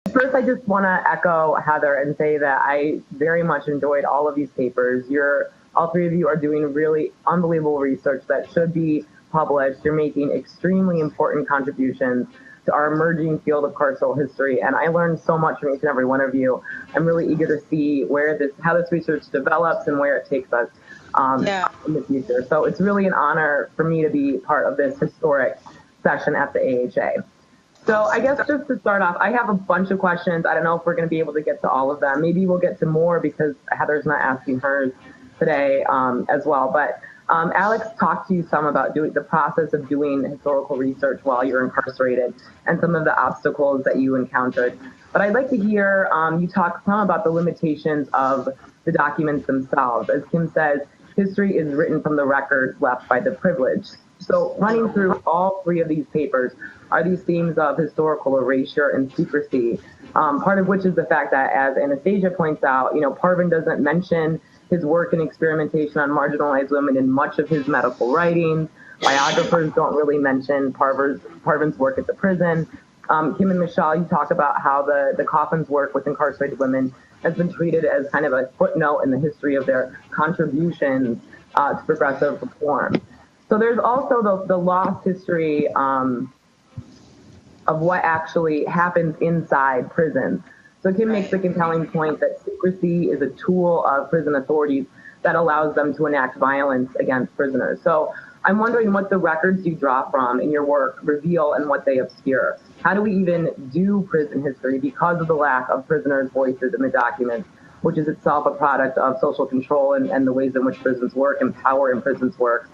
First, I just want to echo Heather and say that I very much enjoyed all of these papers. All three of you are doing really unbelievable research that should be published. You're making extremely important contributions to our emerging field of carceral history, and I learned so much from each and every one of you. I'm really eager to see how this research develops and where it takes us in the future. So it's really an honor for me to be part of this historic session at the AHA. So I guess just to start off, I have a bunch of questions. I don't know if we're going to be able to get to all of them. Maybe we'll get to more because Heather's not asking hers today as well. But Alex talked to you some about the process of doing historical research while you're incarcerated and some of the obstacles that you encountered. But I'd like to hear you talk some about the limitations of the documents themselves. As Kim says, history is written from the records left by the privileged. So running through all three of these papers are these themes of historical erasure and secrecy, part of which is the fact that, as Anastasia points out, Parvin doesn't mention his work and experimentation on marginalized women in much of his medical writings. Biographers don't really mention Parvin's work at the prison. Kim and Michelle, you talk about how the Coffin's work with incarcerated women has been treated as kind of a footnote in the history of their contributions to progressive reform. So there's also the lost history of what actually happens inside prisons. So Kim makes the compelling point that secrecy is a tool of prison authorities that allows them to enact violence against prisoners. So I'm wondering what the records you draw from in your work reveal and what they obscure. How do we even do prison history because of the lack of prisoners' voices in the documents, which is itself a product of social control and the ways in which prisons work and power in prisons work,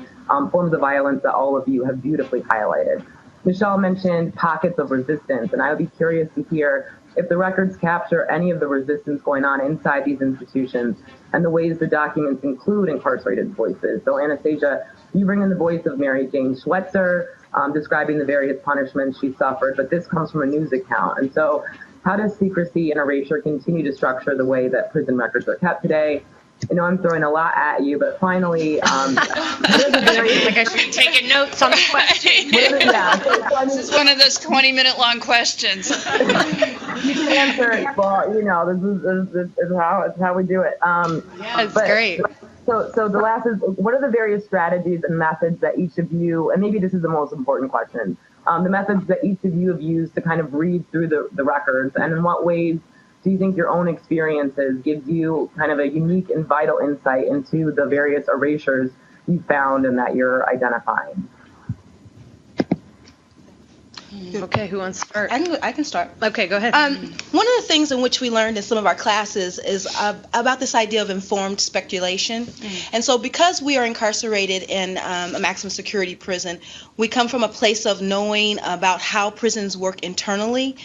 forms of violence that all of you have beautifully highlighted. Michelle mentioned pockets of resistance, and I would be curious to hear if the records capture any of the resistance going on inside these institutions and the ways the documents include incarcerated voices. So Anastasia, you bring in the voice of Mary Jane Schweitzer, describing the various punishments she suffered, but this comes from a news account. And so how does secrecy and erasure continue to structure the way that prison records are kept today? I know I'm throwing a lot at you, but finally, I should be taking notes on the question. This is one of those 20-minute long questions. You can answer it. Well, this is how we do it. It's great. So the last is, what are the various strategies and methods that each of you, and maybe this is the most important question, the methods that each of you have used to kind of read through the records, and in what ways do you think your own experiences gives you kind of a unique and vital insight into the various erasures you found and that you're identifying? Okay, who wants to start? I can start. Okay, go ahead. One of the things in which we learned in some of our classes is about this idea of informed speculation. And so because we are incarcerated in a maximum security prison, we come from a place of knowing about how prisons work internally.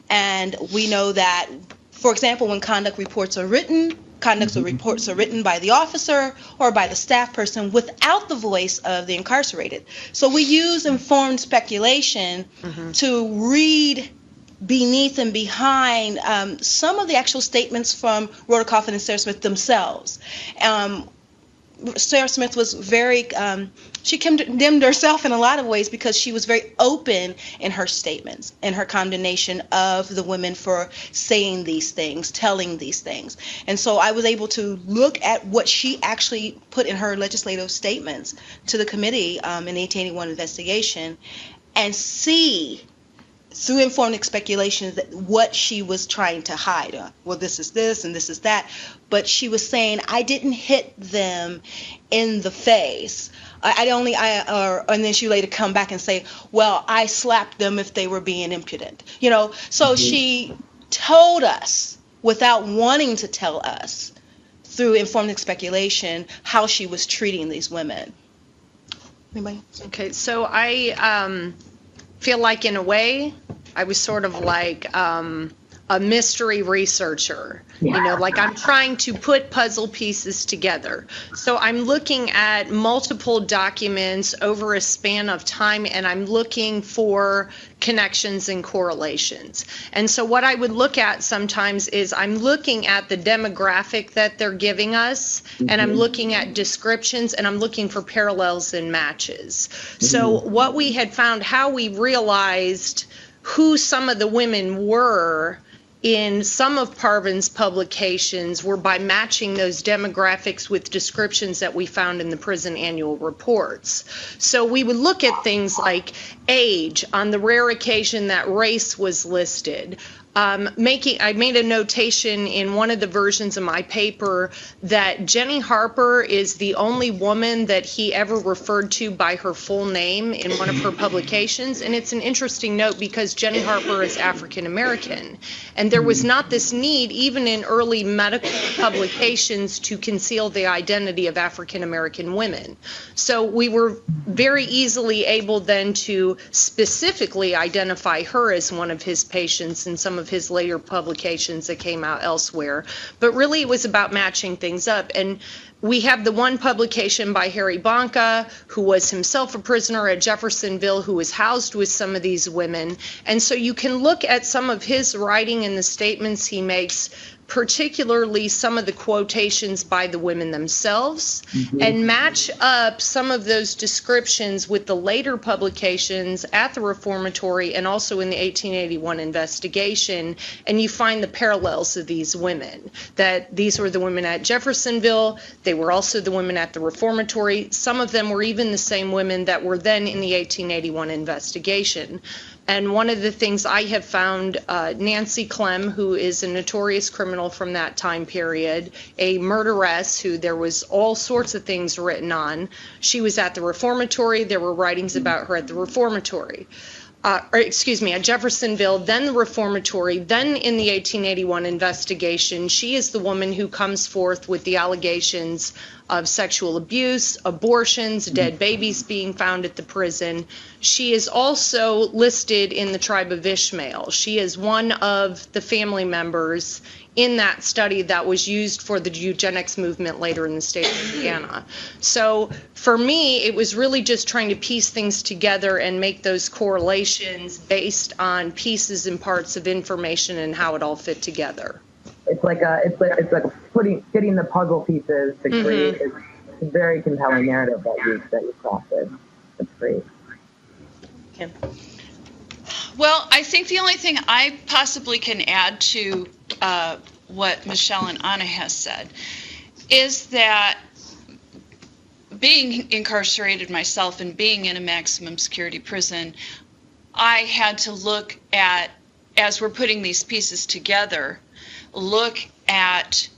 And we know that, for example, when conduct reports are written by the officer or by the staff person without the voice of the incarcerated. So we use informed speculation to read beneath and behind some of the actual statements from Rhoda Coffin and Sarah Smith themselves. Sarah Smith was very, she condemned herself in a lot of ways because she was very open in her statements and her condemnation of the women for saying these things, telling these things. And so I was able to look at what she actually put in her legislative statements to the committee in the 1881 investigation and see through informed speculation that what she was trying to hide. Well, this is this and this is that. But she was saying, I didn't hit them in the face. And then she later come back and say, well, I slapped them if they were being impudent. So she told us without wanting to tell us through informed speculation how she was treating these women. Anybody? Okay, so I feel like in a way I was sort of like a mystery researcher, like I'm trying to put puzzle pieces together. So I'm looking at multiple documents over a span of time, and I'm looking for connections and correlations. And so what I would look at sometimes is I'm looking at the demographic that they're giving us, and I'm looking at descriptions, and I'm looking for parallels and matches. So what we had found, how we realized who some of the women were in some of Parvin's publications were by matching those demographics with descriptions that we found in the prison annual reports. So we would look at things like age, on the rare occasion that race was listed. I made a notation in one of the versions of my paper that Jenny Harper is the only woman that he ever referred to by her full name in one of her publications. And it's an interesting note because Jenny Harper is African American. And there was not this need, even in early medical publications, to conceal the identity of African American women. So we were very easily able then to specifically identify her as one of his patients in some of his later publications that came out elsewhere. But really it was about matching things up. And we have the one publication by Harry Bonka, who was himself a prisoner at Jeffersonville, who was housed with some of these women. And so you can look at some of his writing and the statements he makes, particularly some of the quotations by the women themselves, and match up some of those descriptions with the later publications at the reformatory and also in the 1881 investigation, and you find the parallels of these women, that these were the women at Jeffersonville, they were also the women at the reformatory, some of them were even the same women that were then in the 1881 investigation. And one of the things I have found, Nancy Clem, who is a notorious criminal from that time period, a murderess who there was all sorts of things written on. She was at the reformatory. There were writings about her at the reformatory. At Jeffersonville, then the reformatory, then in the 1881 investigation. She is the woman who comes forth with the allegations of sexual abuse, abortions, dead babies being found at the prison. She is also listed in the tribe of Ishmael. She is one of the family members in that study that was used for the eugenics movement later in the state of Indiana. So for me, it was really just trying to piece things together and make those correlations based on pieces and parts of information and how it all fit together. It's like fitting the puzzle pieces to create a very compelling narrative that you crafted. It's great. Kim? Well, I think the only thing I possibly can add to what Michelle and Anna has said is that being incarcerated myself and being in a maximum security prison, I had to look at, as we're putting these pieces together, look at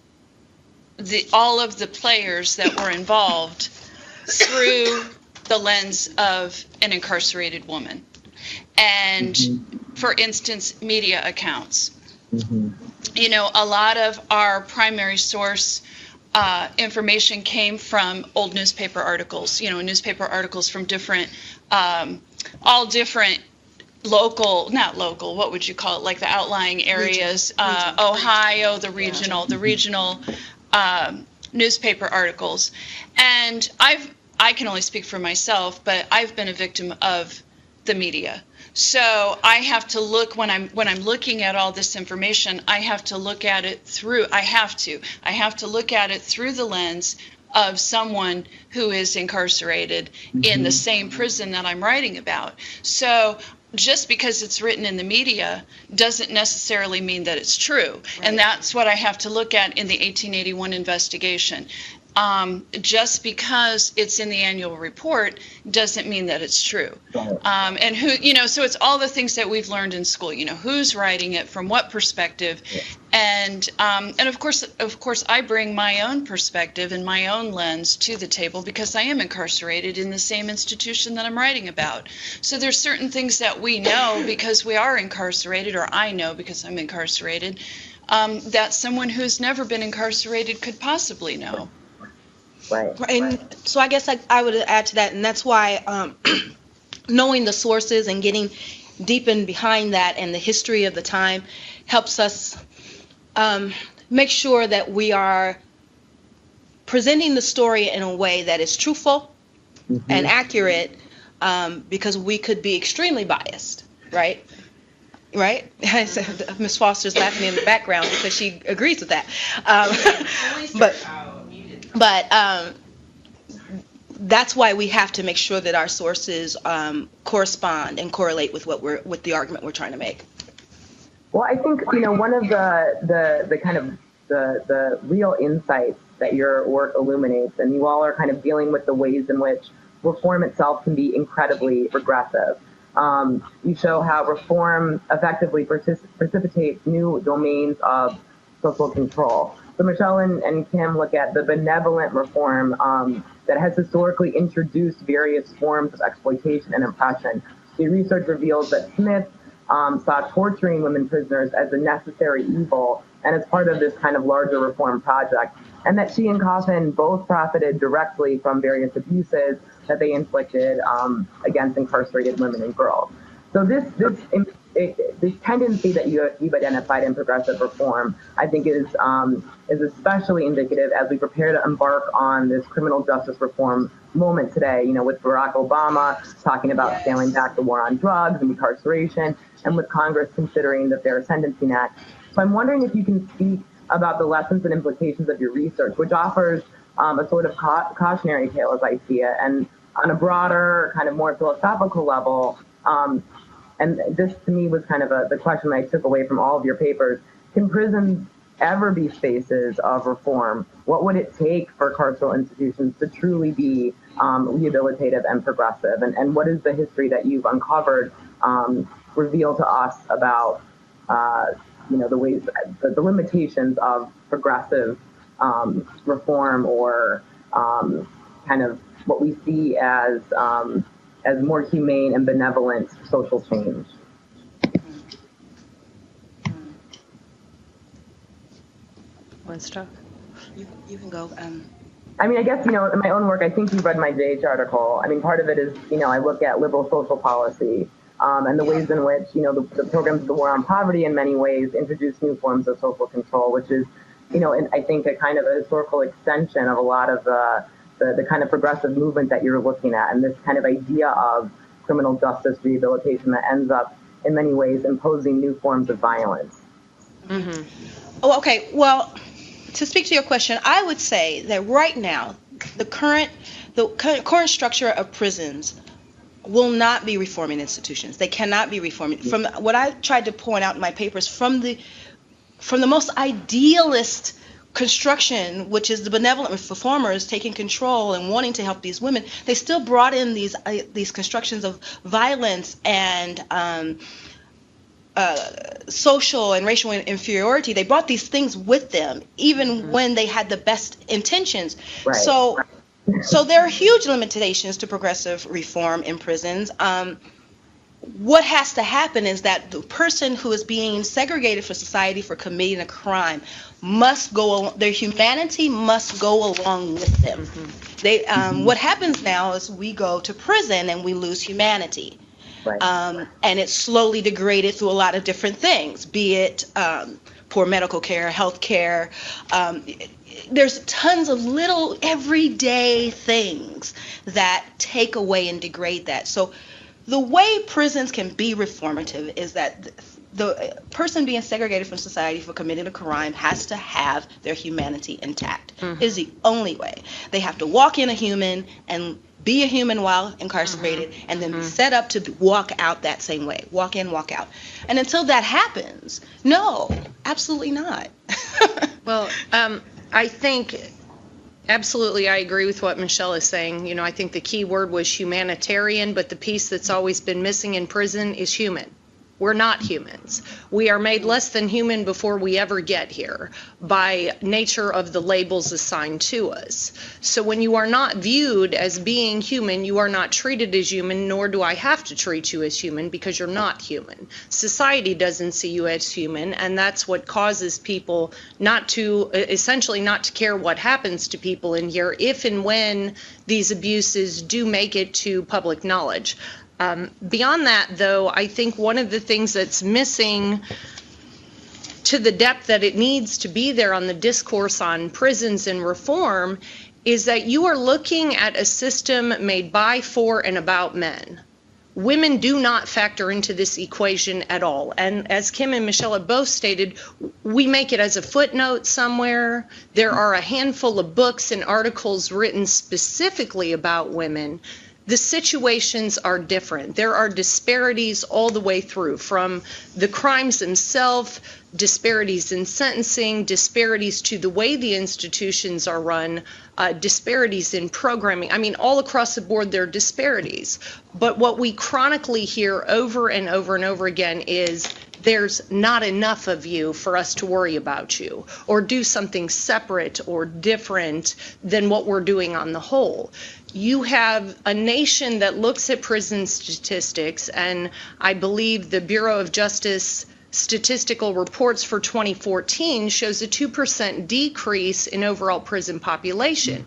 all of the players that were involved through the lens of an incarcerated woman. And for instance, media accounts. You know, a lot of our primary source information came from old newspaper articles, newspaper articles from different, all different not local, what would you call it, like the outlying areas, Ohio, the regional newspaper articles. And I can only speak for myself, but I've been a victim of the media. So I have to look, when I'm looking at all this information, I have to look at it through, I have to look at it through the lens of someone who is incarcerated in the same prison that I'm writing about. So just because it's written in the media doesn't necessarily mean that it's true. Right. And that's what I have to look at in the 1881 investigation. Just because it's in the annual report doesn't mean that it's true. And so it's all the things that we've learned in school, who's writing it, from what perspective. And of course, I bring my own perspective and my own lens to the table because I am incarcerated in the same institution that I'm writing about. So there's certain things that we know because we are incarcerated, or I know because I'm incarcerated, that someone who's never been incarcerated could possibly know. Right. And so I guess I would add to that, and that's why knowing the sources and getting deep in behind that and the history of the time helps us make sure that we are presenting the story in a way that is truthful and accurate, because we could be extremely biased, right? Right? Miss Foster's laughing in the background because she agrees with that. But that's why we have to make sure that our sources correspond and correlate with with the argument we're trying to make. Well, I think, one of the kind of the real insights that your work illuminates, and you all are kind of dealing with the ways in which reform itself can be incredibly regressive. You show how reform effectively precipitates new domains of social control. So Michelle and Kim look at the benevolent reform that has historically introduced various forms of exploitation and oppression. The research reveals that Smith saw torturing women prisoners as a necessary evil and as part of this kind of larger reform project, and that she and Coffin both profited directly from various abuses that they inflicted against incarcerated women and girls. So this tendency that you've identified in progressive reform, I think, is especially indicative as we prepare to embark on this criminal justice reform moment today. With Barack Obama talking about scaling back the war on drugs and incarceration, and with Congress considering the Fair Sentencing Act. So I'm wondering if you can speak about the lessons and implications of your research, which offers a sort of cautionary tale as I see it, and on a broader, kind of more philosophical level. And this to me was kind of the question I took away from all of your papers. Can prisons ever be spaces of reform? What would it take for carceral institutions to truly be rehabilitative and progressive? And what is the history that you've uncovered reveal to us about the ways, the limitations of progressive reform, or kind of what we see as more humane and benevolent social change? Want to talk? You can go. I guess, in my own work, I think you've read my JH article. Part of it is, I look at liberal social policy and the ways in which, the programs of the War on Poverty in many ways introduce new forms of social control, which is, and I think a kind of a historical extension of a lot of the kind of progressive movement that you're looking at, and this kind of idea of criminal justice rehabilitation that ends up, in many ways, imposing new forms of violence. Mm-hmm. Oh, okay. Well, to speak to your question, I would say that right now, the current structure of prisons will not be reforming institutions. They cannot be reforming. From what I tried to point out in my papers, from the most idealist construction, which is the benevolent reformers taking control and wanting to help these women, they still brought in these constructions of violence and social and racial inferiority. They brought these things with them, even when they had the best intentions. Right. So there are huge limitations to progressive reform in prisons. What has to happen is that the person who is being segregated from society for committing a crime must their humanity must go along with them. Mm-hmm. What happens now is we go to prison and we lose humanity. Right. And it's slowly degraded through a lot of different things, be it poor medical care, health care. There's tons of little everyday things that take away and degrade that. So the way prisons can be reformative is that the person being segregated from society for committing a crime has to have their humanity intact. Mm-hmm. Is the only way. They have to walk in a human and be a human while incarcerated, mm-hmm. and then be set up to walk out that same way. Walk in, walk out. And until that happens, no, absolutely not. Well, I think absolutely I agree with what Michelle is saying. I think the key word was humanitarian, but the piece that's always been missing in prison is human. We're not humans. We are made less than human before we ever get here by nature of the labels assigned to us. So when you are not viewed as being human, you are not treated as human, nor do I have to treat you as human because you're not human. Society doesn't see you as human, and that's what causes people essentially not to care what happens to people in here if and when these abuses do make it to public knowledge. Beyond that, though, I think one of the things that's missing to the depth that it needs to be there on the discourse on prisons and reform is that you are looking at a system made by, for, and about men. Women do not factor into this equation at all. And as Kim and Michelle have both stated, we make it as a footnote somewhere. There are a handful of books and articles written specifically about women the situations are different. There are disparities all the way through, from the crimes themselves, disparities in sentencing, disparities to the way the institutions are run, disparities in programming. I mean, all across the board, there are disparities. But what we chronically hear over and over and over again is there's not enough of you for us to worry about you or do something separate or different than what we're doing on the whole. You have a nation that looks at prison statistics, and I believe the Bureau of Justice statistical reports for 2014 shows a 2% decrease in overall prison population.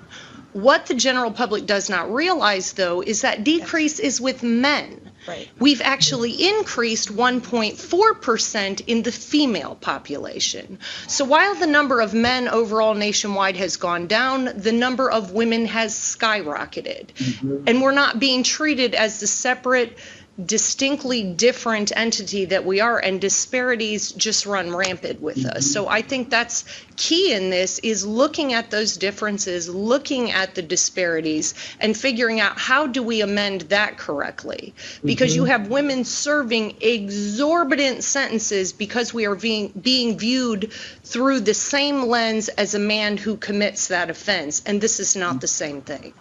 What the general public does not realize, though, is that decrease is with men. Right. We've actually increased 1.4% in the female population. So while the number of men overall nationwide has gone down, the number of women has skyrocketed. Mm-hmm. And we're not being treated as the separate, distinctly different entity that we are, and disparities just run rampant with us. So I think that's key in this, is looking at those differences, looking at the disparities, and figuring out how do we amend that correctly. Because you have women serving exorbitant sentences because we are being viewed through the same lens as a man who commits that offense, and this is not the same thing.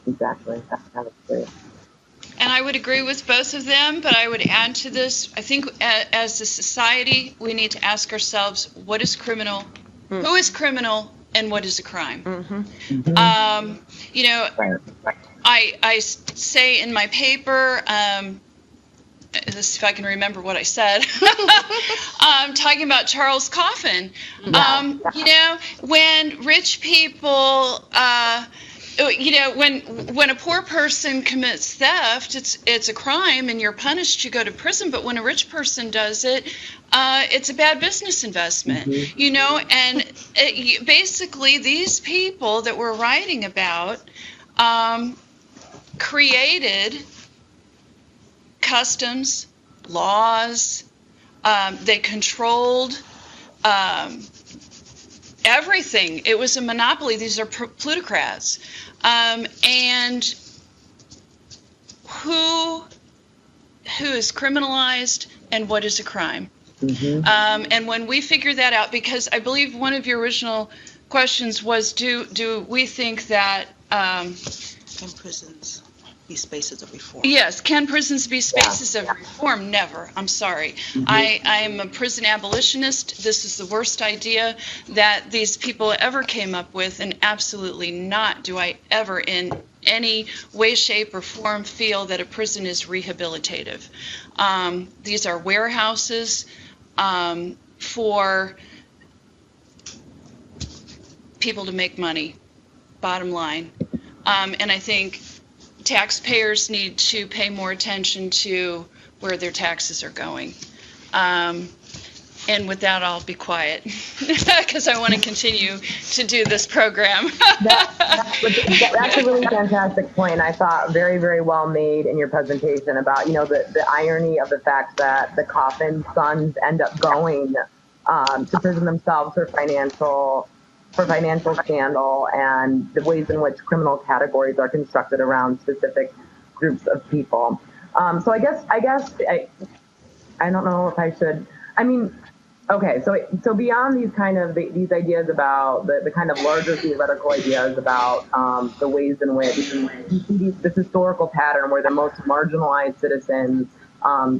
Exactly. That's great. And I would agree with both of them, but I would add to this, I think as a society, we need to ask ourselves, what is criminal, who is criminal, and what is a crime? You know, I say in my paper, let's see if I can remember what I said, talking about Charles Coffin. You know, when rich people... you know, when a poor person commits theft, it's a crime and you're punished, you go to prison. But when a rich person does it, it's a bad business investment, you know. And basically, these people that we're writing about created customs, laws. They controlled everything. It was a monopoly. These are plutocrats. And who is criminalized and what is a crime? And when we figure that out, because I believe one of your original questions was, do we think that can prisons be spaces of reform? Yes, can prisons be spaces of reform? Never. I'm sorry. I am a prison abolitionist. This is the worst idea that these people ever came up with, and absolutely not do I ever in any way, shape, or form feel that a prison is rehabilitative. These are warehouses for people to make money, bottom line. And I think taxpayers need to pay more attention to where their taxes are going. And with that, I'll be quiet because I want to continue to do this program. That's a really fantastic point. I thought very, very well made in your presentation about, you know, the irony of the fact that the Coffin sons end up going to prison themselves for financial scandal, and the ways in which criminal categories are constructed around specific groups of people. So I guess I don't know if I should. I mean, okay. So beyond these kind of these ideas about the kind of larger theoretical ideas about the ways in which you see this historical pattern where the most marginalized citizens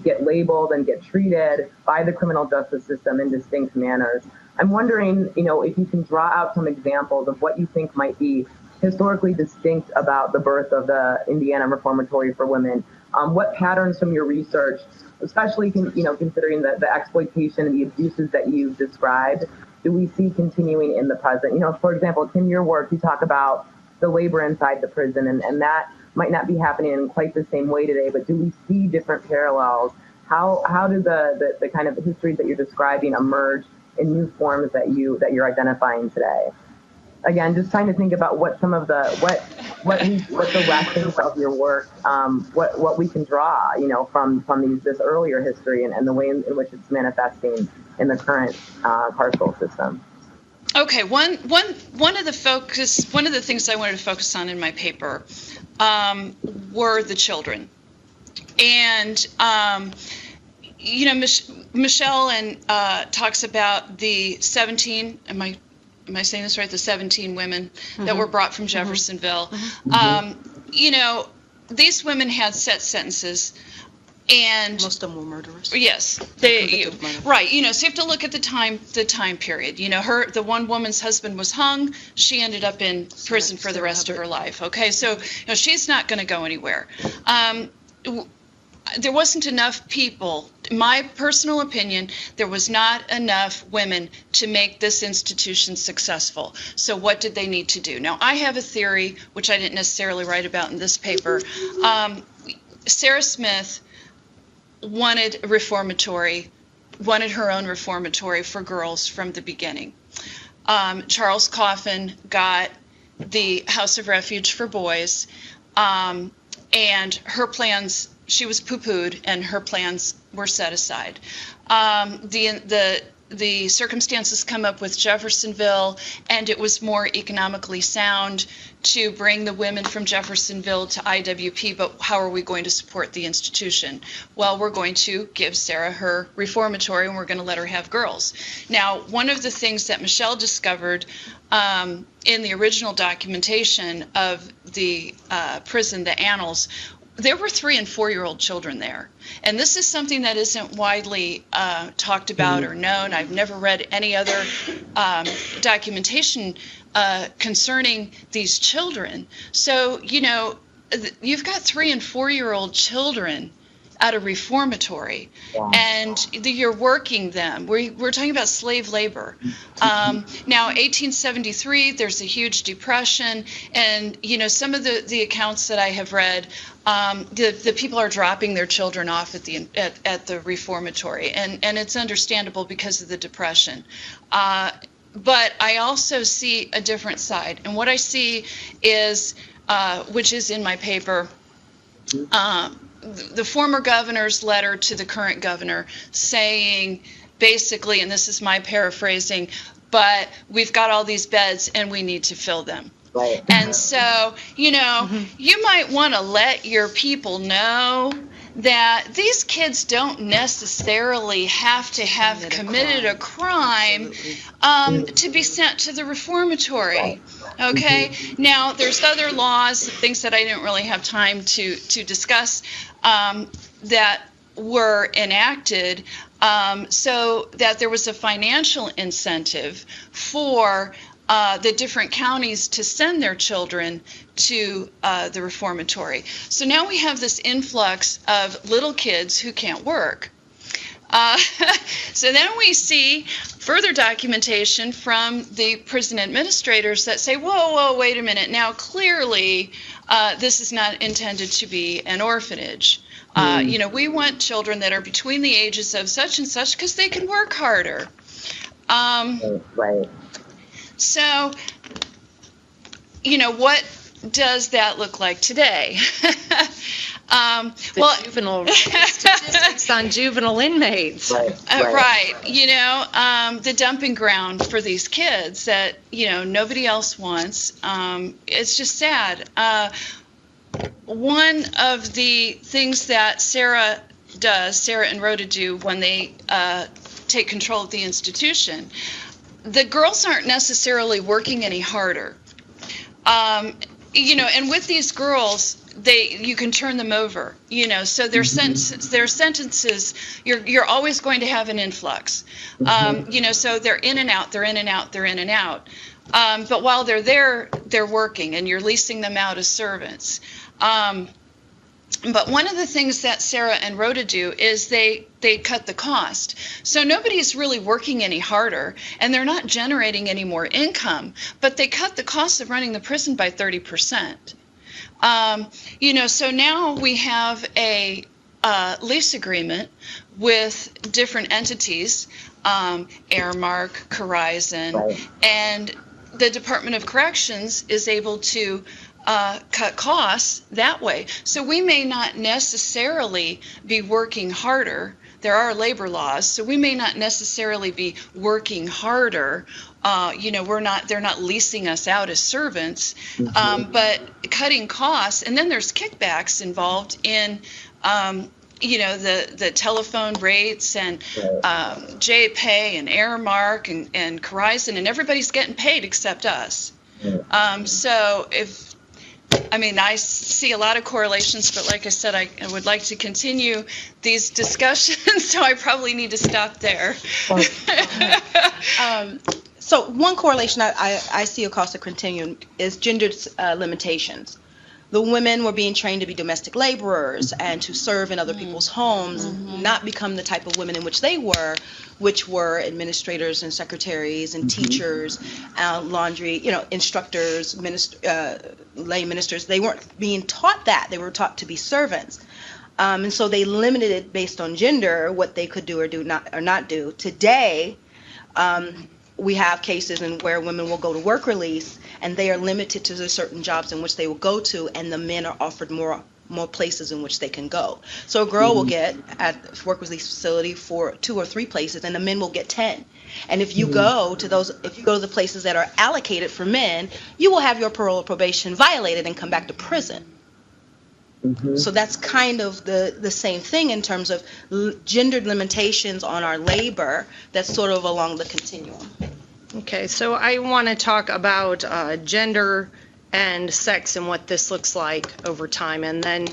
get labeled and get treated by the criminal justice system in distinct manners, I'm wondering, you know, if you can draw out some examples of what you think might be historically distinct about the birth of the Indiana Reformatory for Women. What patterns from your research, especially considering the exploitation and the abuses that you've described, do we see continuing in the present? You know, for example, in your work, you talk about the labor inside the prison, and that might not be happening in quite the same way today, but do we see different parallels? How do the kind of histories that you're describing emerge in new forms that you're identifying today? Again, just trying to think about what some of the what the lessons of your work, what we can draw, you know, from this earlier history and the way in which it's manifesting in the current carceral system. Okay, one of the things I wanted to focus on in my paper were the children, and Michelle talks about the 17. Am I saying this right? The 17 women that were brought from Jeffersonville. These women had set sentences. And most of them were murderers. Yes, right. So you have to look at the time period. The one woman's husband was hung. She ended up in prison for the rest of her life. Okay, so she's not going to go anywhere. There wasn't enough people. In my personal opinion, there was not enough women to make this institution successful. So what did they need to do? Now, I have a theory, which I didn't necessarily write about in this paper. Sarah Smith wanted her own reformatory for girls from the beginning. Charles Coffin got the House of Refuge for boys, and her plans, she was poo-pooed, and her plans were set aside. The circumstances come up with Jeffersonville, and it was more economically sound to bring the women from Jeffersonville to IWP, but how are we going to support the institution? Well, we're going to give Sarah her reformatory, and we're going to let her have girls. Now, one of the things that Michelle discovered in the original documentation of the prison, the annals, there were 3- and 4-year-old children there. And this is something that isn't widely talked about or known. I've never read any other documentation concerning these children. So, you've got 3- and 4-year-old children at a reformatory, and you're working them. We're talking about slave labor. Now, 1873, there's a huge depression, and some of the accounts that I have read, the people are dropping their children off at the reformatory, and it's understandable because of the depression. But I also see a different side, and what I see is, which is in my paper, the former governor's letter to the current governor saying, basically, and this is my paraphrasing, but we've got all these beds and we need to fill them. Right. And so, you might want to let your people know that these kids don't necessarily have to have committed a crime to be sent to the reformatory. Okay? Now, there's other laws, things that I didn't really have time to discuss, that were enacted so that there was a financial incentive for the different counties to send their children to the reformatory. So now we have this influx of little kids who can't work. So then we see further documentation from the prison administrators that say, whoa, wait a minute. Now, clearly, this is not intended to be an orphanage. We want children that are between the ages of such and such because they can work harder. Right. So, what does that look like today? Juvenile statistics on juvenile inmates. Right. The dumping ground for these kids that, nobody else wants. It's just sad. One of the things that Sarah and Rhoda do when they take control of the institution, the girls aren't necessarily working any harder. And with these girls, you can turn them over, so their sentences, you're always going to have an influx. So they're in and out. But while they're there, they're working, and you're leasing them out as servants. But one of the things that Sarah and Rhoda do is they cut the cost. So nobody's really working any harder, and they're not generating any more income, but they cut the cost of running the prison by 30%. So now we have a lease agreement with different entities, Airmark, Corizon, and the Department of Corrections is able to cut costs that way. So we may not necessarily be working harder, there are labor laws, so we may not necessarily be working harder. They're not leasing us out as servants, but cutting costs, and then there's kickbacks involved in, the telephone rates and JPay and Airmark and Verizon, and everybody's getting paid except us. I see a lot of correlations, but like I said, I would like to continue these discussions, so I probably need to stop there. So one correlation I see across the continuum is gender limitations. The women were being trained to be domestic laborers and to serve in other people's homes, not become the type of women in which they were, which were administrators and secretaries and teachers, laundry, instructors, lay ministers. They weren't being taught that. They were taught to be servants. And so they limited it based on gender, what they could do or not do. Today, we have cases in where women will go to work release and they are limited to the certain jobs in which they will go to, and the men are offered more places in which they can go. So a girl will get at work release facility for 2 or 3 places, and the men will get 10. And if you go to the places that are allocated for men, you will have your parole or probation violated and come back to prison. So that's kind of the same thing in terms of gendered limitations on our labor. That's sort of along the continuum. Okay, so I want to talk about gender and sex and what this looks like over time, and then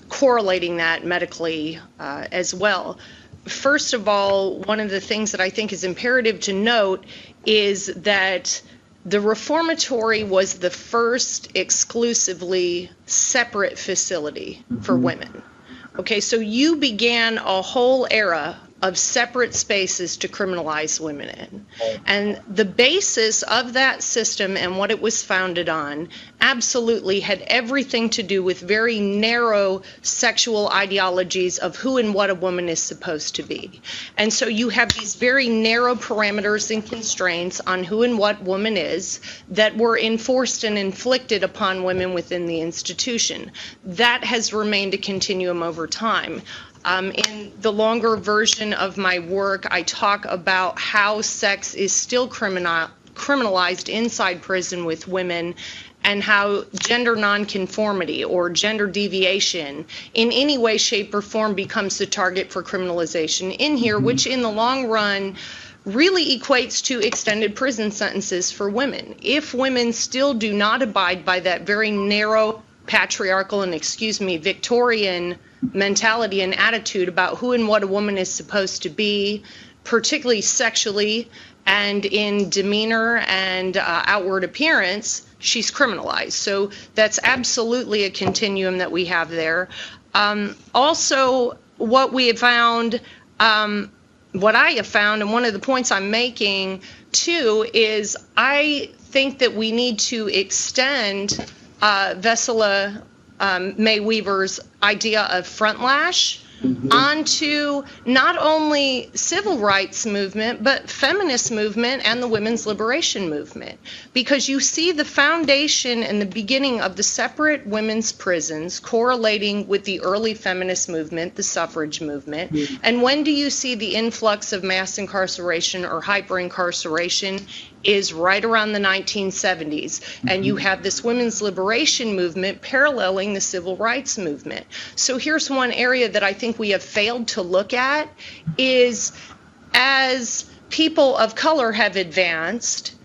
correlating that medically as well. First of all, one of the things that I think is imperative to note is that the reformatory was the first exclusively separate facility for women. Okay, so you began a whole era of separate spaces to criminalize women in. And the basis of that system and what it was founded on absolutely had everything to do with very narrow sexual ideologies of who and what a woman is supposed to be. And so you have these very narrow parameters and constraints on who and what woman is that were enforced and inflicted upon women within the institution. That has remained a continuum over time. In the longer version of my work, I talk about how sex is still criminalized inside prison with women, and how gender nonconformity or gender deviation in any way, shape, or form becomes the target for criminalization in here, which in the long run really equates to extended prison sentences for women. If women still do not abide by that very narrow patriarchal and, Victorian mentality and attitude about who and what a woman is supposed to be, particularly sexually and in demeanor and outward appearance, she's criminalized. So that's absolutely a continuum that we have there. Also, what we have found, what I have found, and one of the points I'm making too, is I think that we need to extend Vesela May Weaver's idea of front lash onto not only civil rights movement, but feminist movement and the women's liberation movement. Because you see the foundation and the beginning of the separate women's prisons correlating with the early feminist movement, the suffrage movement. And when do you see the influx of mass incarceration or hyper-incarceration? Is right around the 1970s, and you have this women's liberation movement paralleling the civil rights movement. So here's one area that I think we have failed to look at is, as people of color have advanced,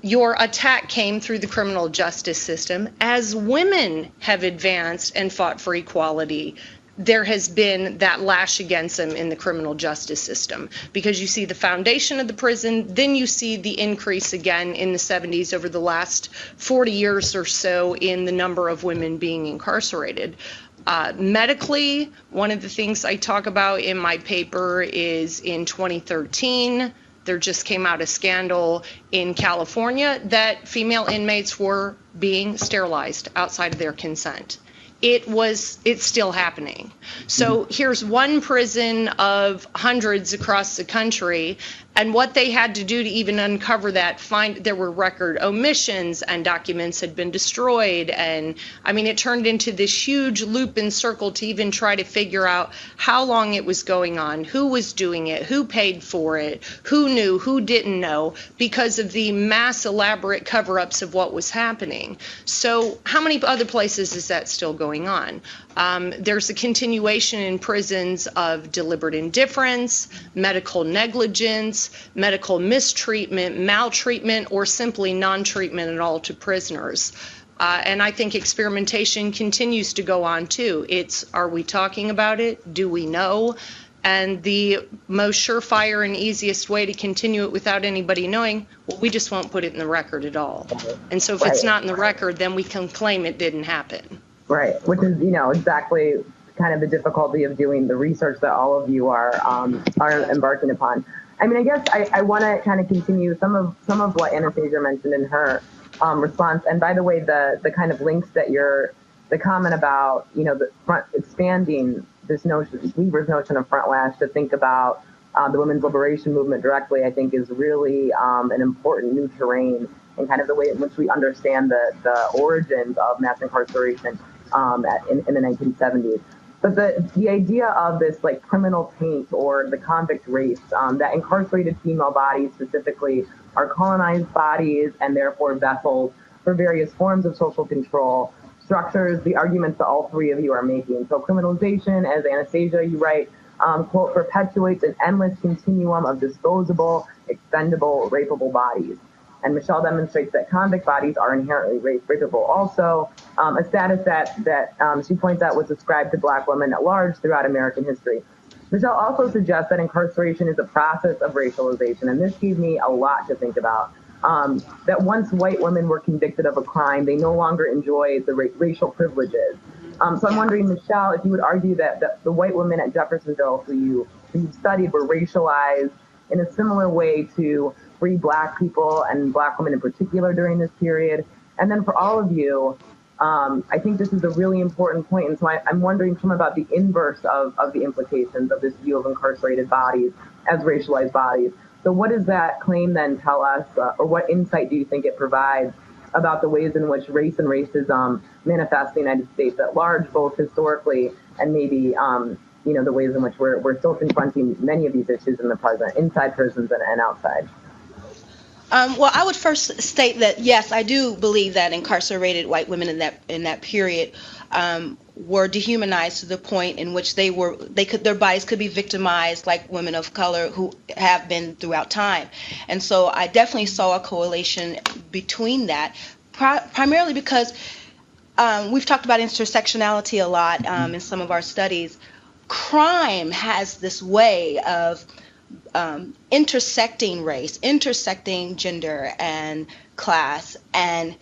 your attack came through the criminal justice system. As women have advanced and fought for equality, there has been that lash against them in the criminal justice system, because you see the foundation of the prison, then you see the increase again in the 70s over the last 40 years or so in the number of women being incarcerated. Medically, one of the things I talk about in my paper is in 2013, there just came out a scandal in California that female inmates were being sterilized outside of their consent. It's still happening. So here's one prison of hundreds across the country, And what they had to do to even uncover that, there were record omissions and documents had been destroyed. And I mean, it turned into this huge loop and circle to even try to figure out how long it was going on, who was doing it, who paid for it, who knew, who didn't know, because of the mass elaborate cover-ups of what was happening. So how many other places is that still going on? There's a continuation in prisons of deliberate indifference, medical negligence, medical mistreatment, maltreatment, or simply non-treatment at all to prisoners. And I think experimentation continues to go on too. Are we talking about it? Do we know? And the most surefire and easiest way to continue it without anybody knowing, well, we just won't put it in the record at all. And so if it's not in the record, then we can claim it didn't happen. Right, which is, exactly kind of the difficulty of doing the research that all of you are embarking upon. I mean, I guess I want to kind of continue some of what Anastasia mentioned in her response. And by the way, the kind of links that the comment about, the front expanding this notion, Weaver's notion of front lash to think about the women's liberation movement directly, I think is really an important new terrain in kind of the way in which we understand the origins of mass incarceration in the 1970s. But the idea of this like criminal taint or the convict race, that incarcerated female bodies specifically are colonized bodies and therefore vessels for various forms of social control, structures the arguments that all three of you are making. So criminalization, as Anastasia, you write, quote, perpetuates an endless continuum of disposable, expendable, rapeable bodies. And Michelle demonstrates that convict bodies are inherently rapeable. Also, a status that she points out was ascribed to Black women at large throughout American history. Michelle also suggests that incarceration is a process of racialization, and this gave me a lot to think about. That once white women were convicted of a crime, they no longer enjoy the racial privileges. So I'm wondering, Michelle, if you would argue that the white women at Jeffersonville who you studied were racialized in a similar way to free Black people and Black women in particular during this period. And then for all of you, I think this is a really important point. And so I'm wondering some about the inverse of the implications of this view of incarcerated bodies as racialized bodies. So what does that claim then tell us, or what insight do you think it provides about the ways in which race and racism manifest in the United States at large, both historically and maybe the ways in which we're still confronting many of these issues in the present, inside prisons and outside? Well, I would first state that, yes, I do believe that incarcerated white women in that period were dehumanized to the point in which their bodies could be victimized like women of color who have been throughout time. And so I definitely saw a correlation between that, primarily because we've talked about intersectionality a lot in some of our studies. Crime has this way of intersecting race, intersecting gender and class, and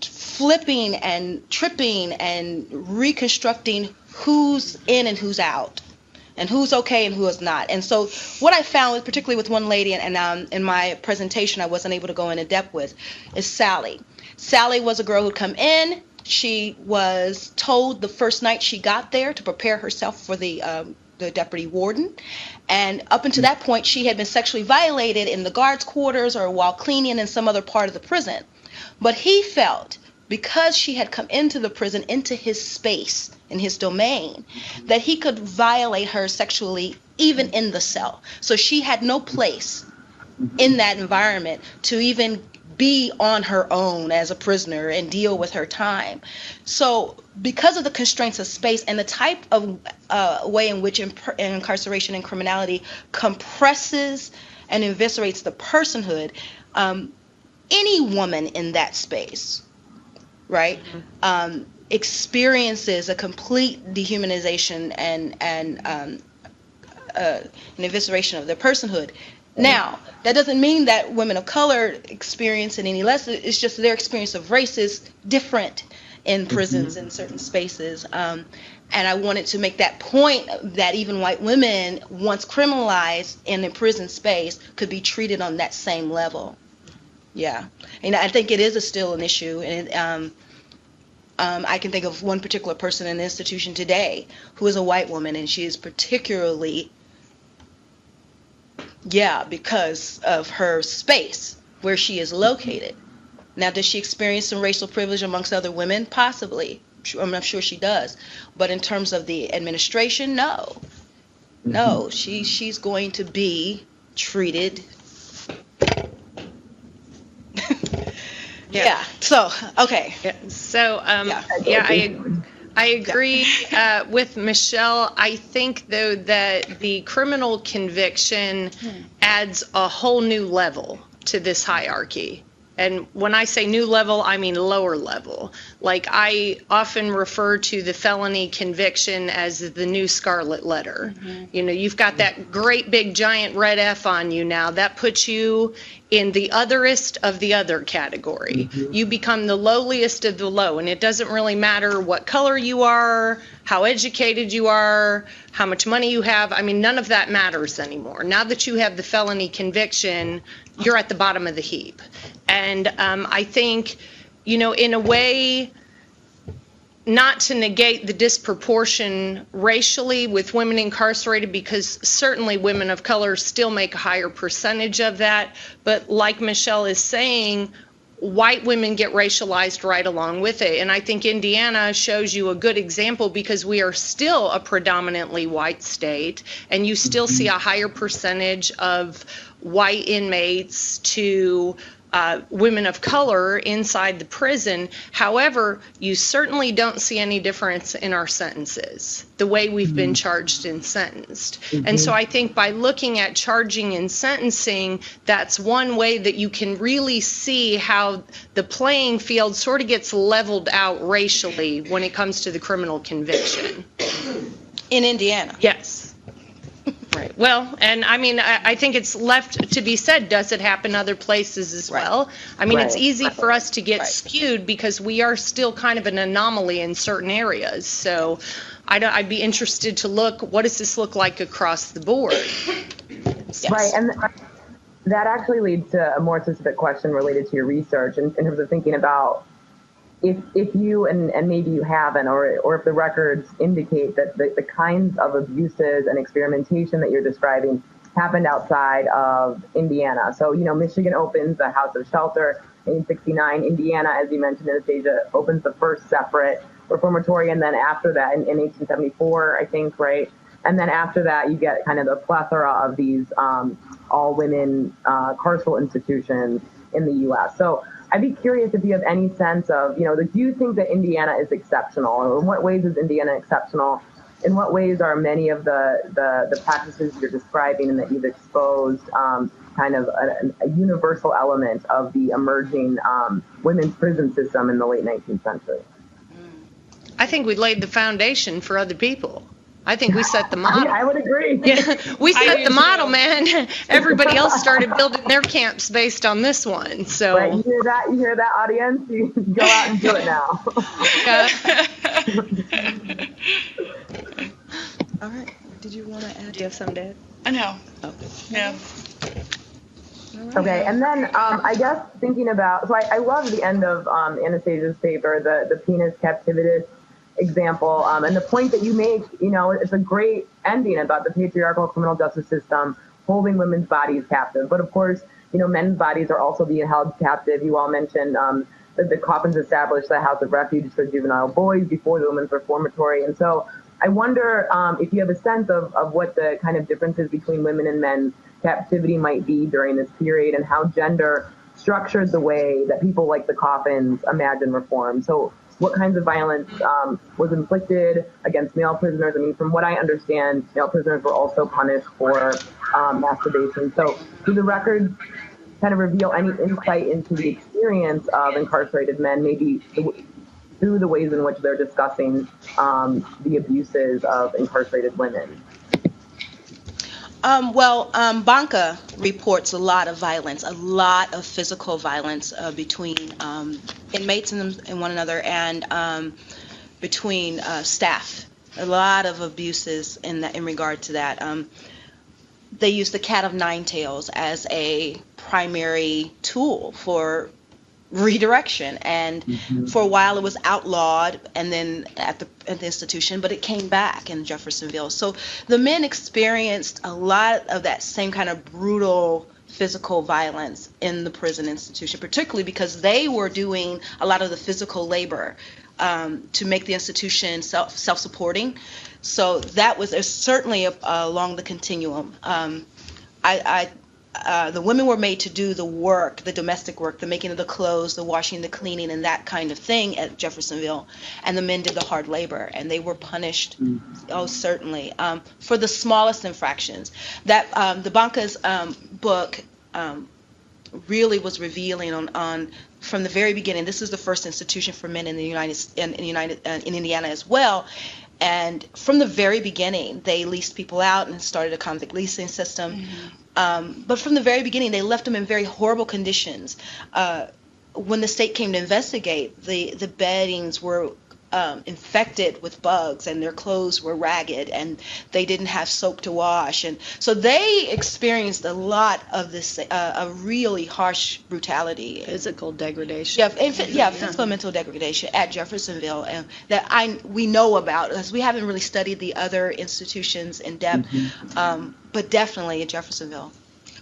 flipping and tripping and reconstructing who's in and who's out, and who's okay and who is not. And so what I found, particularly with one lady, and in my presentation I wasn't able to go into depth with, is Sally. Sally was a girl who'd come in. She was told the first night she got there to prepare herself for the deputy warden, and up until that point she had been sexually violated in the guards' quarters or while cleaning in some other part of the prison. But he felt, because she had come into the prison, into his space, in his domain, that he could violate her sexually even in the cell. So she had no place in that environment to even be on her own as a prisoner and deal with her time. So because of the constraints of space and the type of way in which incarceration and criminality compresses and eviscerates the personhood, any woman in that space, right, experiences a complete dehumanization and an evisceration of their personhood. Now, that doesn't mean that women of color experience it any less. It's just their experience of race is different in prisons in certain spaces. And I wanted to make that point that even white women, once criminalized in a prison space, could be treated on that same level. Yeah. And I think it is still an issue. And I can think of one particular person in the institution today who is a white woman, and she is particularly Yeah, because of her space where she is located. Now, does she experience some racial privilege amongst other women? Possibly. I'm sure she does. But in terms of the administration, no. No, she's going to be treated. Yeah. So, okay. Yeah. So, I agree with Michelle. I think, though, that the criminal conviction adds a whole new level to this hierarchy. And when I say new level, I mean lower level. Like, I often refer to the felony conviction as the new scarlet letter. You know, you've got that great big giant red F on you now. That puts you in the otherest of the other category. You become the lowliest of the low, and it doesn't really matter what color you are, how educated you are, how much money you have. I mean, none of that matters anymore. Now that you have the felony conviction, you're at the bottom of the heap. And I think, you know, in a way, not to negate the disproportion racially with women incarcerated, because certainly women of color still make a higher percentage of that. But like Michelle is saying, white women get racialized right along with it. And I think Indiana shows you a good example, because we are still a predominantly white state, and you still see a higher percentage of white inmates to women of color inside the prison. However, you certainly don't see any difference in our sentences, the way we've been charged and sentenced. And so I think by looking at charging and sentencing, that's one way that you can really see how the playing field sort of gets leveled out racially when it comes to the criminal conviction. In Indiana. Yes. Right. Well, and I mean, I think it's left to be said, does it happen other places as well? I mean, it's easy for us to get skewed because we are still kind of an anomaly in certain areas. So I'd be interested to look, what does this look like across the board? Yes. Right. And that actually leads to a more specific question related to your research in terms of thinking about if you, and maybe you haven't, or if the records indicate that the kinds of abuses and experimentation that you're describing happened outside of Indiana. So, you know, Michigan opens the House of Shelter in 1969. Indiana, as you mentioned, Anastasia, opens the first separate reformatory, and then after that, in 1874, I think, right? And then after that, you get kind of a plethora of these all-women carceral institutions in the U.S. So I'd be curious if you have any sense of, you know, do you think that Indiana is exceptional? Or in what ways is Indiana exceptional? In what ways are many of the practices you're describing and that you've exposed kind of a universal element of the emerging women's prison system in the late 19th century? I think we laid the foundation for other people. I think we set the model. Yeah, I would agree. Yeah, we set the model, man. Everybody else started building their camps based on this one. So right, you hear that, audience? You go out and do it now. All right. Did you want to add? Do you have something to add? No. Okay. Yeah. Okay, and then I guess thinking about, so I love the end of Anastasia's paper, the penis captivitas example, and the point that you make, you know, it's a great ending about the patriarchal criminal justice system holding women's bodies captive. But of course, you know, men's bodies are also being held captive. You all mentioned that the Coffins established the House of Refuge for juvenile boys before the women's reformatory. And so I wonder if you have a sense of what the kind of differences between women and men's captivity might be during this period, and how gender structured the way that people like the Coffins imagine reform. So what kinds of violence was inflicted against male prisoners? I mean, from what I understand, male prisoners were also punished for masturbation. So do the records kind of reveal any insight into the experience of incarcerated men, maybe through the ways in which they're discussing the abuses of incarcerated women? Banca reports a lot of violence, a lot of physical violence between inmates and one another, and between staff. A lot of abuses in regard to that. They use the cat of nine tails as a primary tool for redirection, and for a while it was outlawed, and then at the institution, but it came back in Jeffersonville. So the men experienced a lot of that same kind of brutal physical violence in the prison institution, particularly because they were doing a lot of the physical labor to make the institution self-supporting. So that was certainly along the continuum. The women were made to do the work, the domestic work, the making of the clothes, the washing, the cleaning, and that kind of thing at Jeffersonville, and the men did the hard labor, and they were punished, certainly, for the smallest infractions. That the Banca's book really was revealing on from the very beginning. This is the first institution for men in the in Indiana as well. And from the very beginning, they leased people out and started a convict leasing system. But from the very beginning, they left them in very horrible conditions. When the state came to investigate, the beddings were infected with bugs, and their clothes were ragged, and they didn't have soap to wash. And so they experienced a lot of this, a really harsh brutality. Physical degradation. Physical and mental degradation at Jeffersonville, and that we know about, because we haven't really studied the other institutions in depth, but definitely at Jeffersonville.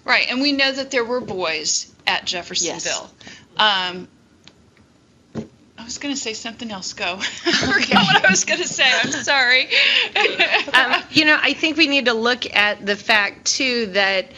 Right, and we know that there were boys at Jeffersonville. Yes. I was going to say something else. Go. I forgot what I was going to say. I'm sorry. I think we need to look at the fact, too, that,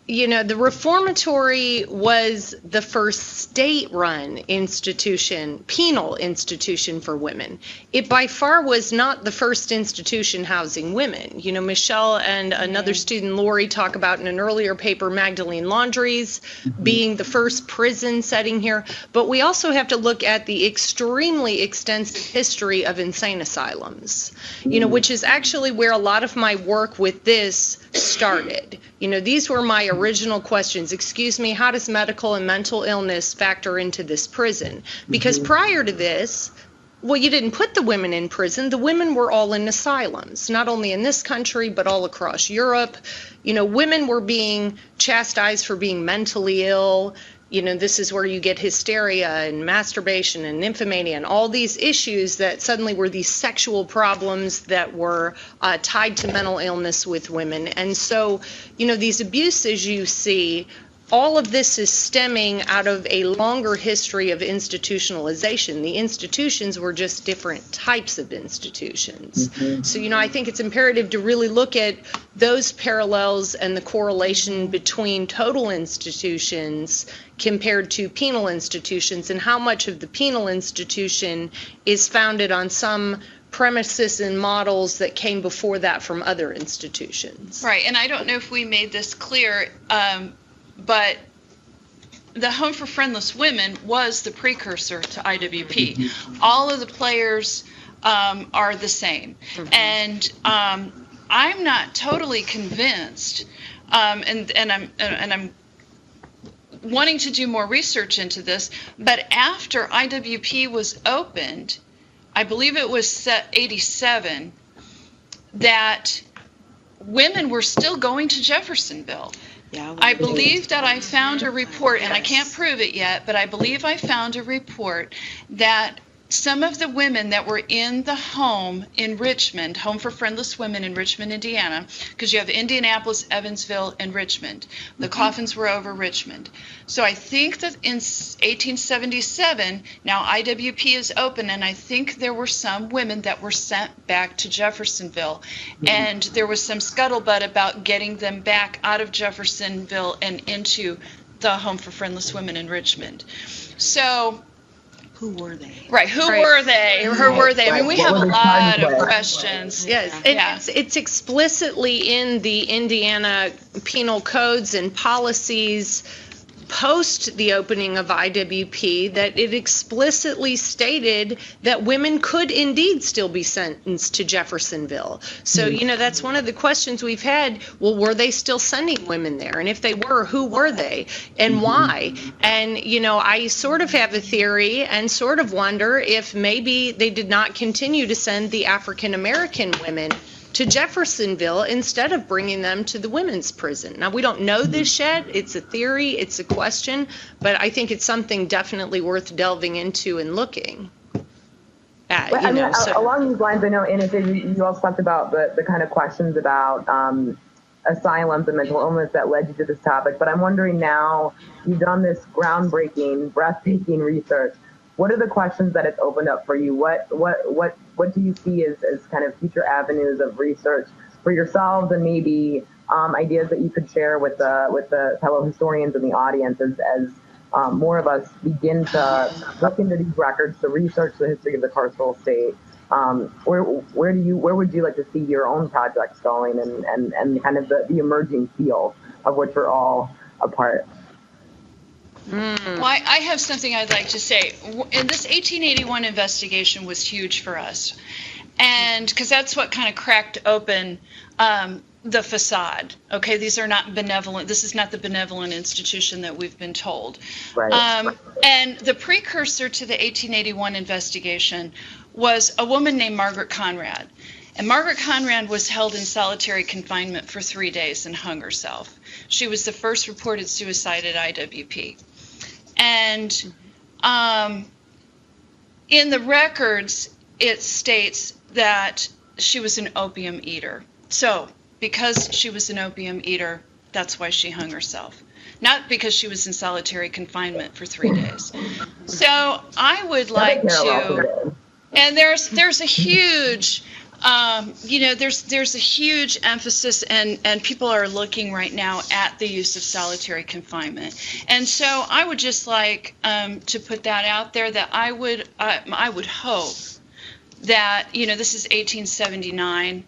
the reformatory was the first state-run institution, penal institution for women. It by far was not the first institution housing women. Michelle and another student, Lori, talk about in an earlier paper, Magdalene Laundries being the first prison setting here. But we also have to look at the extremely extensive history of insane asylums, which is actually where a lot of my work with this started. These were my original questions. Excuse me, how does medical and mental illness factor into this prison? Because prior to this, well, you didn't put the women in prison. The women were all in asylums, not only in this country, but all across Europe. Women were being chastised for being mentally ill. This is where you get hysteria and masturbation and nymphomania and all these issues that suddenly were these sexual problems that were tied to mental illness with women. And so, these abuses you see, all of this is stemming out of a longer history of institutionalization. The institutions were just different types of institutions. So, I think it's imperative to really look at those parallels and the correlation between total institutions compared to penal institutions, and how much of the penal institution is founded on some premises and models that came before that from other institutions. Right, and I don't know if we made this clear, but the Home for Friendless Women was the precursor to IWP. All of the players are the same. And I'm not totally convinced, and I'm wanting to do more research into this, but after IWP was opened, I believe it was 87, that women were still going to Jeffersonville. I believe that I found a report, and I can't prove it yet, but I believe I found a report that some of the women that were in the home in Richmond, Home for Friendless Women in Richmond, Indiana, because you have Indianapolis, Evansville, and Richmond. The coffins were over Richmond. So I think that in 1877, now IWP is open, and I think there were some women that were sent back to Jeffersonville. And there was some scuttlebutt about getting them back out of Jeffersonville and into the Home for Friendless Women in Richmond. So who were they? Right. Who were they? Who were they? I mean, we have a lot of questions. Yes. It's explicitly in the Indiana penal codes and policies post the opening of IWP that it explicitly stated that women could indeed still be sentenced to Jeffersonville. So, that's one of the questions we've had. Well, were they still sending women there? And if they were, who were they and why? And, I sort of have a theory and sort of wonder if maybe they did not continue to send the African American women to Jeffersonville instead of bringing them to the women's prison. Now, we don't know this yet. It's a theory. It's a question. But I think it's something definitely worth delving into and looking at. Along these lines, I know, Anastasia, you also talked about the kind of questions about asylums and mental illness that led you to this topic. But I'm wondering now, you've done this groundbreaking, breathtaking research. What are the questions that it's opened up for you? What do you see as kind of future avenues of research for yourselves, and maybe ideas that you could share with the fellow historians in the audience as more of us begin to look into these records, to research the history of the carceral state? Where would you like to see your own projects going, and kind of the emerging field of which we're all a part? Well, I have something I'd like to say. And this 1881 investigation was huge for us, and because that's what kind of cracked open the facade. Okay, these are not benevolent. This is not the benevolent institution that we've been told. Right. And the precursor to the 1881 investigation was a woman named Margaret Conrad. And Margaret Conrad was held in solitary confinement for 3 days and hung herself. She was the first reported suicide at IWP. And in the records, it states that she was an opium eater. So, because she was an opium eater, that's why she hung herself. Not because she was in solitary confinement for 3 days. So, I would like to... And there's a huge... there's a huge emphasis, and people are looking right now at the use of solitary confinement. And so I would just like to put that out there, that I would hope that, this is 1879,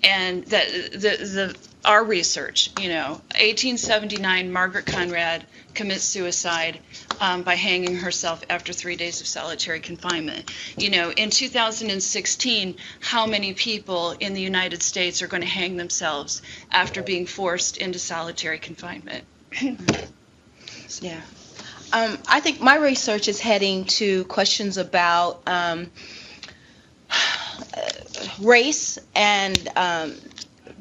and that our research, 1879, Margaret Conrad commits suicide by hanging herself after 3 days of solitary confinement. In 2016, how many people in the United States are going to hang themselves after being forced into solitary confinement? Yeah. I think my research is heading to questions about race, and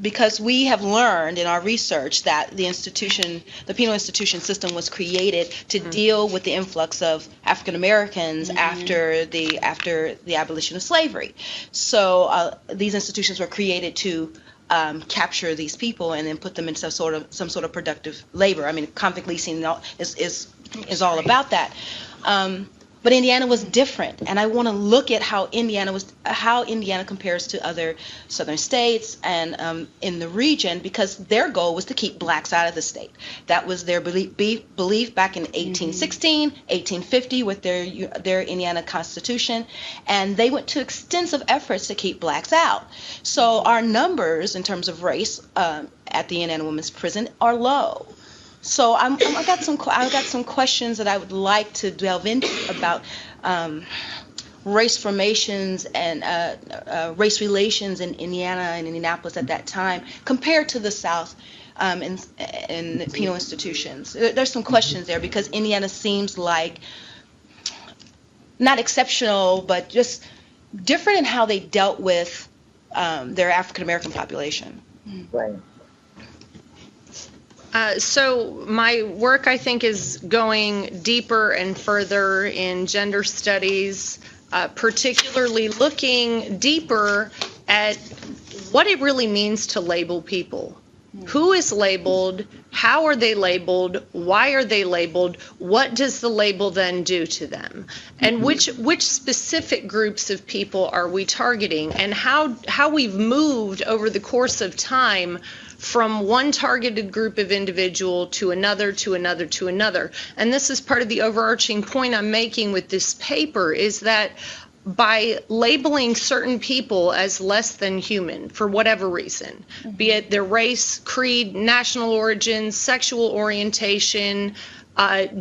because we have learned in our research that the penal institution system was created to deal with the influx of African Americans after the abolition of slavery. So these institutions were created to capture these people and then put them in some sort of productive labor. I mean, convict leasing is all about that. But Indiana was different, and I want to look at how Indiana compares to other southern states and in the region, because their goal was to keep blacks out of the state. That was their belief back in 1816, 1850 with their Indiana Constitution, and they went to extensive efforts to keep blacks out. So our numbers in terms of race at the Indiana Women's Prison are low. So I got some questions that I would like to delve into about race formations and race relations in Indiana and Indianapolis at that time compared to the South in the penal institutions. There's some questions there because Indiana seems like not exceptional, but just different in how they dealt with their African American population. Right. So my work, I think, is going deeper and further in gender studies, particularly looking deeper at what it really means to label people. Who is labeled? How are they labeled? Why are they labeled? What does the label then do to them? And which specific groups of people are we targeting? And how we've moved over the course of time from one targeted group of individual to another, to another, to another. And this is part of the overarching point I'm making with this paper, is that by labeling certain people as less than human for whatever reason, be it their race, creed, national origin, sexual orientation,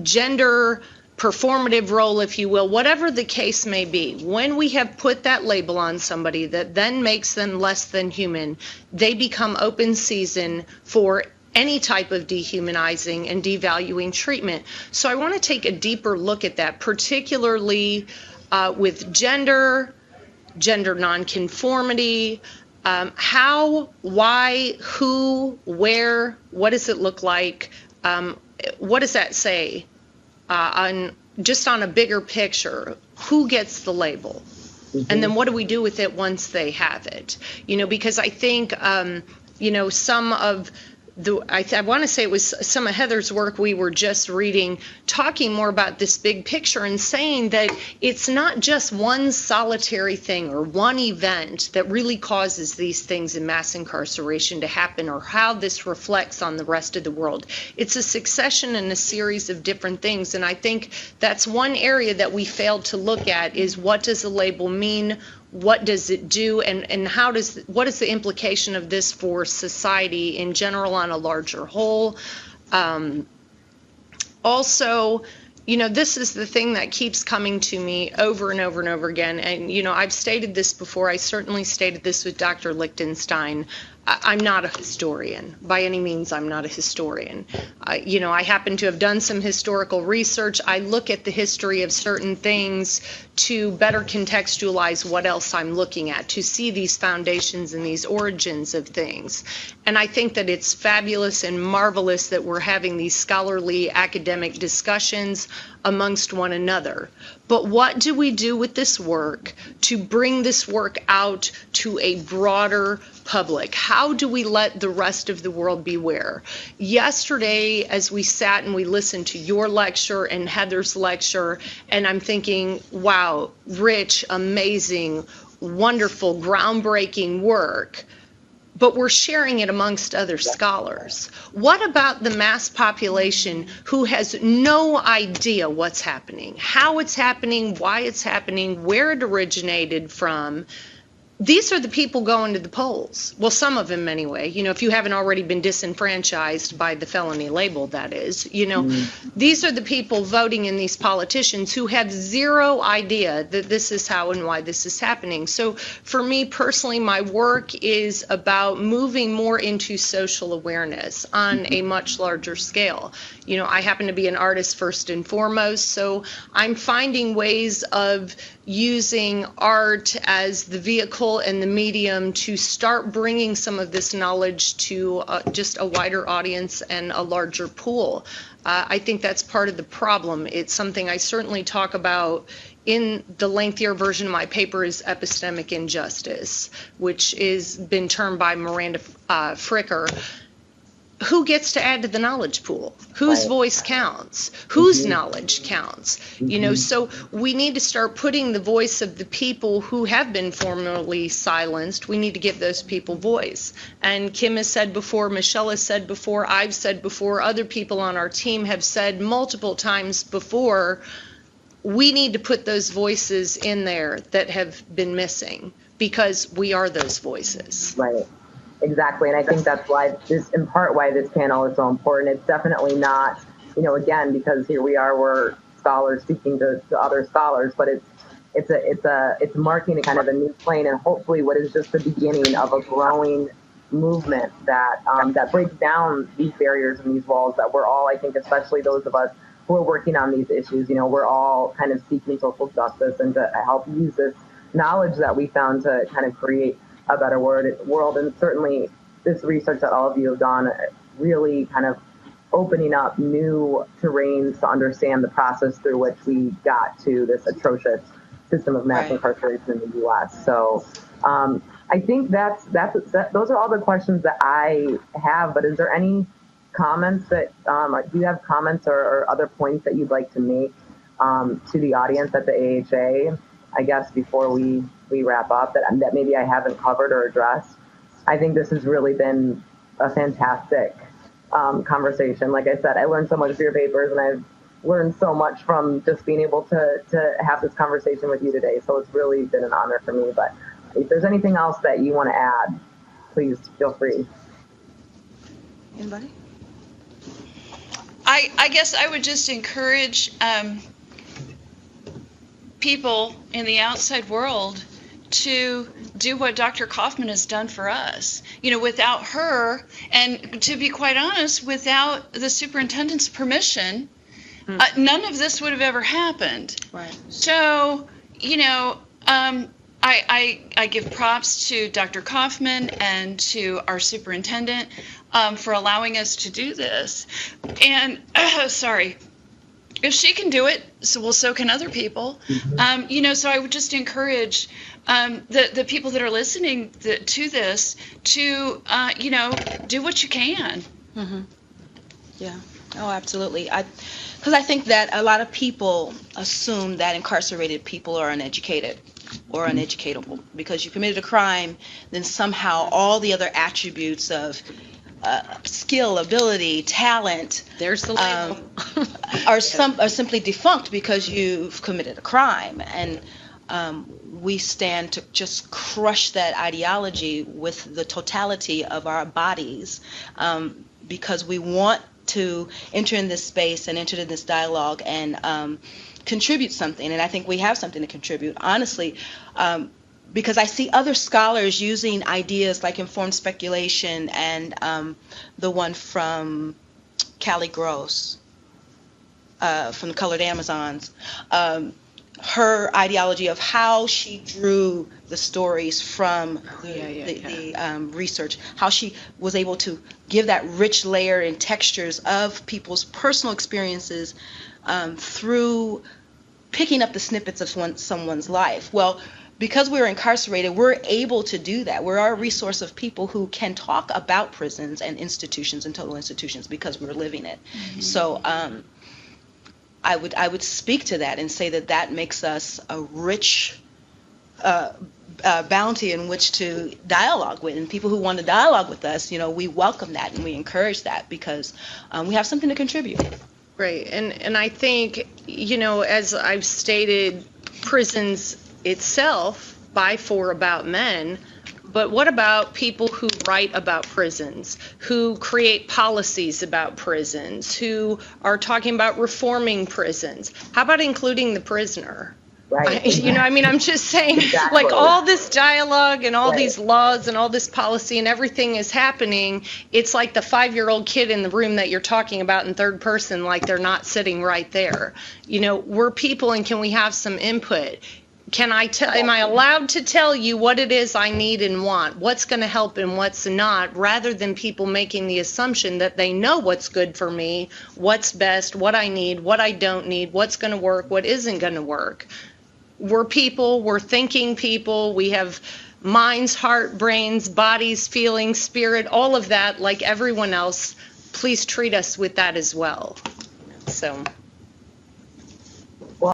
gender, performative role, if you will, whatever the case may be, when we have put that label on somebody that then makes them less than human, they become open season for any type of dehumanizing and devaluing treatment. So I want to take a deeper look at that, particularly with gender nonconformity, How, why, who, where, what does it look like? What does that say on a bigger picture? Who gets the label? And then what do we do with it once they have it? Because I think, some of I want to say it was some of Heather's work we were just reading, talking more about this big picture and saying that it's not just one solitary thing or one event that really causes these things in mass incarceration to happen, or how this reflects on the rest of the world. It's a succession and a series of different things. And I think that's one area that we failed to look at, is what does a label mean? What does it do, and what is the implication of this for society in general on a larger whole? Also, this is the thing that keeps coming to me over and over and over again. And, I've stated this before. I certainly stated this with Dr. Lichtenstein. I'm not a historian. By any means, I'm not a historian. I happen to have done some historical research. I look at the history of certain things to better contextualize what else I'm looking at, to see these foundations and these origins of things. And I think that it's fabulous and marvelous that we're having these scholarly academic discussions amongst one another. But what do we do with this work to bring this work out to a broader public? How do we let the rest of the world beware? Yesterday, as we sat and we listened to your lecture and Heather's lecture, and I'm thinking, wow, rich, amazing, wonderful, groundbreaking work, but we're sharing it amongst other scholars. What about the mass population who has no idea what's happening, how it's happening, why it's happening, where it originated from? These are the people going to the polls. Well, some of them anyway. If you haven't already been disenfranchised by the felony label, that is. These are the people voting in these politicians who have zero idea that this is how and why this is happening. So for me personally, my work is about moving more into social awareness on a much larger scale. I happen to be an artist first and foremost, so I'm finding ways of using art as the vehicle and the medium to start bringing some of this knowledge to just a wider audience and a larger pool. I think that's part of the problem. It's something I certainly talk about in the lengthier version of my paper, is Epistemic Injustice, which is been termed by Miranda Fricker. Who gets to add to the knowledge pool? Whose voice counts? Whose knowledge counts? So we need to start putting the voice of the people who have been formerly silenced. We need to give those people voice. And Kim has said before, Michelle has said before, I've said before, other people on our team have said multiple times before, we need to put those voices in there that have been missing, because we are those voices. Right. Exactly, and I think that's why in part why this panel is so important. It's definitely not, again, because here we are, we're scholars speaking to other scholars, but it's marking a kind of a new plane, and hopefully what is just the beginning of a growing movement that that breaks down these barriers and these walls that we're all, I think, especially those of us who are working on these issues, we're all kind of seeking social justice and to help use this knowledge that we found to kind of create a better world. And certainly this research that all of you have done really kind of opening up new terrains to understand the process through which we got to this atrocious system of mass incarceration in the U.S. So I think those are all the questions that I have, but is there any comments that, do you have comments or other points that you'd like to make to the audience at the AHA, I guess, before we wrap up, that maybe I haven't covered or addressed? I think this has really been a fantastic conversation. Like I said, I learned so much from your papers, and I've learned so much from just being able to have this conversation with you today. So it's really been an honor for me. But if there's anything else that you want to add, please feel free. Anybody? I guess I would just encourage people in the outside world to do what Dr. Kaufman has done for us. Without her, and to be quite honest, without the superintendent's permission, none of this would have ever happened. Right. So, I give props to Dr. Kaufman and to our superintendent for allowing us to do this. And sorry, if she can do it, so can other people. So I would just encourage the people that are listening to this to do what you can. Mm-hmm. Yeah. Oh, absolutely. Because I think that a lot of people assume that incarcerated people are uneducated or uneducatable. Because you committed a crime, then somehow all the other attributes of skill, ability, talent, There's the label. are simply defunct because you've committed a crime. And we stand to just crush that ideology with the totality of our bodies, because we want to enter in this space and enter in this dialogue and contribute something. And I think we have something to contribute, honestly, because I see other scholars using ideas like informed speculation and the one from Callie Gross from the Colored Amazons, her ideology of how she drew the stories from the research, how she was able to give that rich layer and textures of people's personal experiences through picking up the snippets of someone's life. Well, because we're incarcerated, we're able to do that. We're a resource of people who can talk about prisons and institutions and total institutions because we're living it. Mm-hmm. So I would speak to that and say that makes us a rich bounty in which to dialogue with, and people who want to dialogue with us, we welcome that and we encourage that because we have something to contribute. Right, and I think, as I've stated, prisons itself by, for, about men, but what about people who write about prisons, who create policies about prisons, who are talking about reforming prisons? How about including the prisoner? Right. I'm just saying, Exactly. like, all this dialogue and all these laws and all this policy and everything is happening. It's like the 5-year-old kid in the room that you're talking about in third person, like they're not sitting right there. We're people, and can we have some input? Am I allowed to tell you what it is I need and want, what's going to help and what's not, rather than people making the assumption that they know what's good for me, what's best, what I need, what I don't need, what's going to work, what isn't going to work. We're people, we're thinking people, we have minds, heart, brains, bodies, feelings, spirit, all of that, like everyone else. Please treat us with that as well. So.